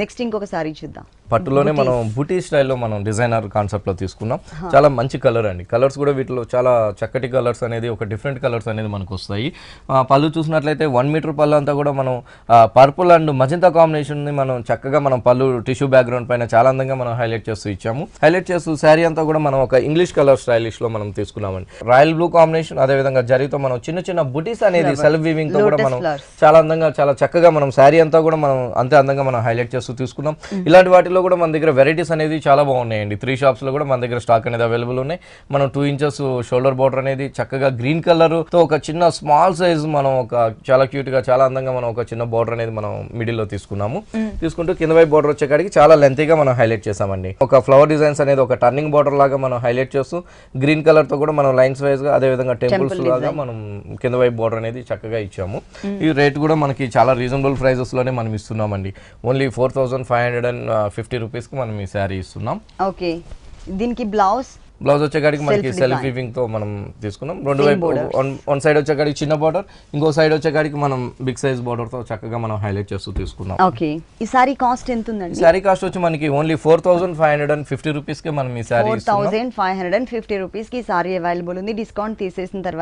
Next ఇంకొక sorry చూద్దాం. పట్టులోనే మనం బూటీ స్టైల్లో మనం డిజైనర్ కాన్సెప్ట్లో తీసుకున్నాం. చాలా మంచి కలర్ అండి. కలర్స్ కూడా వీటిలో చాలా చక్కటి కలర్స్ అనేది, ఒక డిఫరెంట్ కలర్స్ అనేది మనకు వస్తాయి. పళ్ళు చూసినట్లయితే 1 మీటర్ పళ్ళు అంతా కూడా మనం పర్పుల్ అండ్ మజంతా కాంబినేషన్ని మనం చక్కగా మనం పళ్ళు టిష్యూ బ్యాక్గ్రౌండ్ పైన చాలా అందంగా మనం హైలైట్ చేస్తూ ఇచ్చాము. హైలైట్ చేస్తూ శారీ అంతా కూడా మనం ఒక ఇంగ్లీష్ కలర్ స్టైలిష్లో మనం తీసుకున్నామండి. రాయల్ బ్లూ కాంబినేషన్, అదేవిధంగా జరితో మనం చిన్న చిన్న బుటీస్ అనేది సెల్ఫ్ వీవింగ్ తో కూడా మనం చాలా అందంగా చాలా చక్కగా మనం శారీ అంతా కూడా మనం అంతే అందంగా మనం హైలైట్ చేస్తూ తీసుకున్నాం. ఇలాంటి వాటిలో కూడా మన దగ్గర వెరైటీస్ అనేది చాలా బాగున్నాయండి. 3 షాప్స్ లో కూడా మన దగ్గర స్టాక్ అనేది అవైలబుల్ ఉన్నాయి. మనం 2 ఇంచెస్ షోల్డర్ బోర్డర్ అనేది చక్కగా గ్రీన్ కలర్ తో ఒక చిన్న స్మాల్ సైజ్ మనం ఒక చాలా క్యూట్ గా చాలా అందంగా మనం ఒక చిన్న బోర్డర్ అనేది మనం మిడిల్ లో తీసుకున్నాము. తీసుకుంటూ కింద వైపు బోర్డర్ వచ్చేకాడికి చాలా లెంతీగా మనం హైలైట్ చేసామండి. ఒక ఫ్లవర్ డిజైన్స్ అనేది ఒక టర్నింగ్ బోర్డర్ లాగా మనం హైలైట్ చేస్తూ గ్రీన్ కలర్ తో కూడా మనం లైన్స్ వైజ్ గా అదే విధంగా టెంపుల్స్ లాగా మనం కింద వైపు బోర్డర్ అనేది చక్కగా ఇచ్చాము. ఈ రేట్ కూడా మనకి చాలా రీజనబుల్ ప్రైజెస్ లోనే మనం ఇస్తున్నామండి. ఓన్లీ 4550 రూపీస్ కి మనం ఈ శారీ ఇస్తున్నాం. ఓకే, దీనికి బ్లౌజ్ వచ్చేకాడికి మనకి సెల్ఫ్ వీవింగ్ తో మనం తీసుకున్నాం. రెండు వైపు వన్ సైడ్ వచ్చేకాడికి చిన్న బార్డర్, ఇంకో సైడ్ వచ్చేకాడికి మనం బిగ్ సైజ్ బార్డర్ తో చక్కగా మనం హైలైట్ చేస్తూ తీసుకున్నాం. ఓకే, ఈ సారీ కాస్ట్ ఎంత ఉందండి? సారీ కాస్ట్ వచ్చి మనకి ఓన్లీ 4550 రూపీస్ కి మనం ఈ సారీ 4550 రూపీస్ కి సారీ అవైలబుల్ ఉంది. డిస్కౌంట్ తీసేసిన తర్వాత